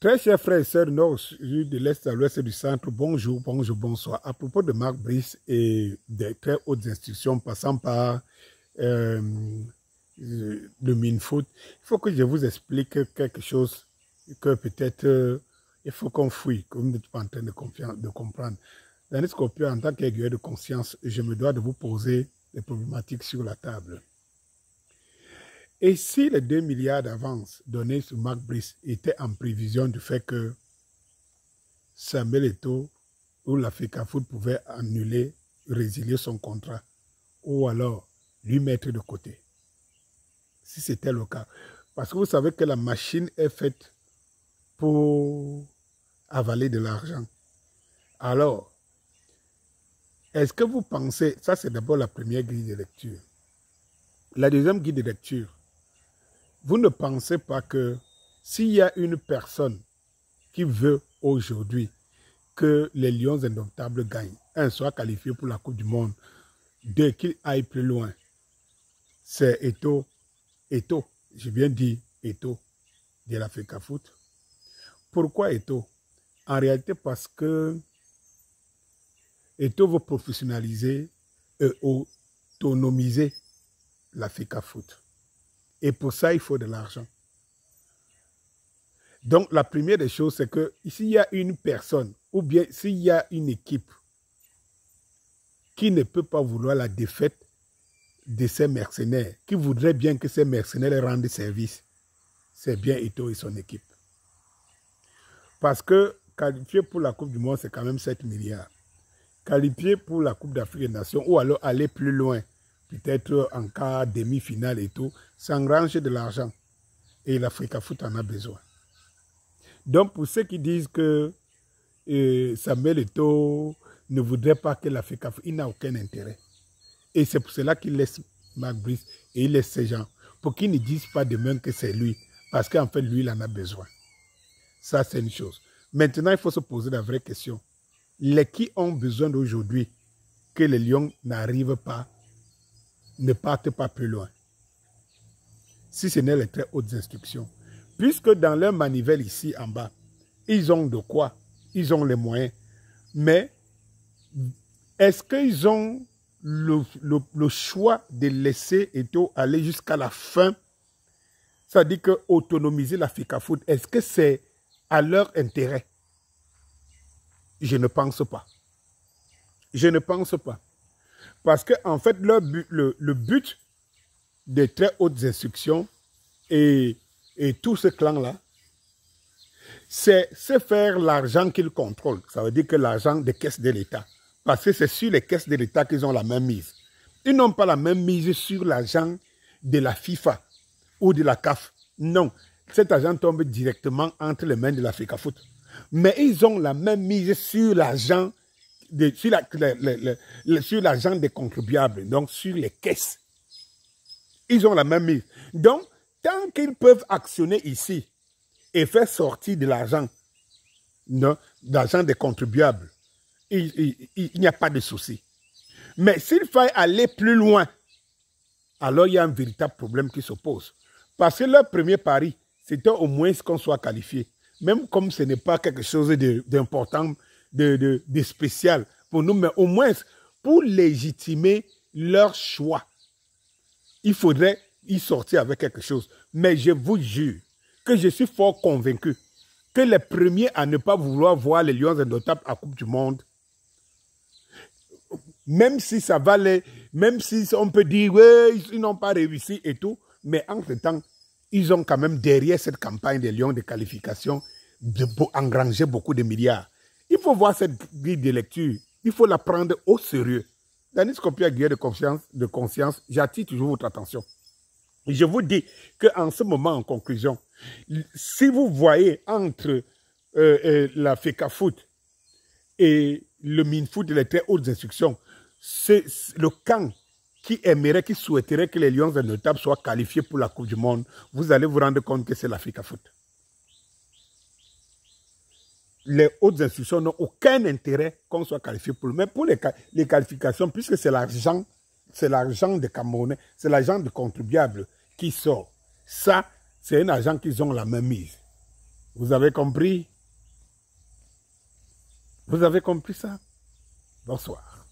Très chers frères et sœurs nord, sud, de l'est à l'ouest et du centre, bonjour, bonjour, bonsoir. À propos de Mark Brice et des très hautes institutions passant par le Minfoot, il faut que je vous explique quelque chose que peut-être il faut qu'on fouille, que vous n'êtes pas en train de comprendre. Dans le Scorpion, en tant qu'aiguilleur de conscience, je me dois de vous poser des problématiques sur la table. Et si les 2 milliards d'avance donnés sur Mark Brice étaient en prévision du fait que Samuel Eto'o ou la FECAFOOT pouvait annuler, résilier son contrat, ou alors lui mettre de côté, si c'était le cas. Parce que vous savez que la machine est faite pour avaler de l'argent. Alors, est-ce que vous pensez, ça c'est d'abord la première grille de lecture. La deuxième grille de lecture, vous ne pensez pas que s'il y a une personne qui veut aujourd'hui que les Lions indomptables gagnent, un, soit qualifié pour la Coupe du Monde, deux, qu'il aille plus loin, c'est Eto'o, j'ai bien dit Eto'o de la FECAFOOT. Pourquoi Eto'o? En réalité parce que Eto'o veut professionnaliser et autonomiser la FECAFOOT. Et pour ça, il faut de l'argent. Donc, la première des choses, c'est que s'il y a une personne, ou bien s'il y a une équipe qui ne peut pas vouloir la défaite de ces mercenaires, qui voudrait bien que ces mercenaires rendent service, c'est bien Eto'o et son équipe. Parce que qualifier pour la Coupe du Monde, c'est quand même 7 milliards. Qualifier pour la Coupe d'Afrique des Nations, ou alors aller plus loin, peut-être en cas demi-finale et tout, ça engrange de l'argent. Et la FECAFOOT en a besoin. Donc, pour ceux qui disent que Samuel Eto'o ne voudrait pas que la FECAFOOT, il n'a aucun intérêt. Et c'est pour cela qu'il laisse Mark Brice et il laisse ces gens. Pour qu'ils ne disent pas demain que c'est lui. Parce qu'en fait, lui, il en a besoin. Ça, c'est une chose. Maintenant, il faut se poser la vraie question. Les qui ont besoin d'aujourd'hui que les Lions n'arrivent pas, ne partent pas plus loin. Si ce n'est les très hautes instructions. Puisque dans leur manivelle ici en bas, ils ont de quoi? Ils ont les moyens. Mais est-ce qu'ils ont le choix de laisser Eto'o aller jusqu'à la fin? Ça dit que autonomiser la FECAFOOT, est-ce que c'est à leur intérêt? Je ne pense pas. Je ne pense pas. Parce que en fait, le but des très hautes instructions et tout ce clan-là, c'est faire l'argent qu'ils contrôlent. Ça veut dire que l'argent des caisses de l'État. Parce que c'est sur les caisses de l'État qu'ils ont la même mise. Ils n'ont pas la même mise sur l'argent de la FIFA ou de la CAF. Non. Cet argent tombe directement entre les mains de la FECAFOOT. Mais ils ont la même mise sur l'argent sur l'argent des contribuables, donc sur les caisses. Ils ont la même mise. Donc, tant qu'ils peuvent actionner ici et faire sortir de l'argent, d'argent des contribuables, il n'y a pas de souci. Mais s'il faut aller plus loin, alors il y a un véritable problème qui se pose. Parce que leur premier pari, c'était au moins qu'on soit qualifié. Même comme ce n'est pas quelque chose d'important, de spécial pour nous, mais au moins pour légitimer leur choix, il faudrait y sortir avec quelque chose. Mais je vous jure que je suis fort convaincu que les premiers à ne pas vouloir voir les Lions indomptables à Coupe du Monde, même si ça va même si on peut dire, oui, ils n'ont pas réussi et tout, mais entre-temps, ils ont quand même derrière cette campagne des Lions de qualification engrangé beaucoup de milliards. Il faut voir cette grille de lecture, il faut la prendre au sérieux. Dans une Scorpion guerre de conscience, j'attire toujours votre attention. Et je vous dis qu'en ce moment, en conclusion, si vous voyez entre la FECAFOOT et le Minfoot et les très hautes instructions, c'est le camp qui aimerait, qui souhaiterait que les Lions indomptables soient qualifiés pour la Coupe du Monde, vous allez vous rendre compte que c'est la FECAFOOT. Les hautes instructions n'ont aucun intérêt qu'on soit qualifié pour le. Mais pour les qualifications, puisque c'est l'argent des Camerounais, c'est l'argent des contribuables qui sort. Ça, c'est un argent qu'ils ont la même mise. Vous avez compris? Vous avez compris ça? Bonsoir.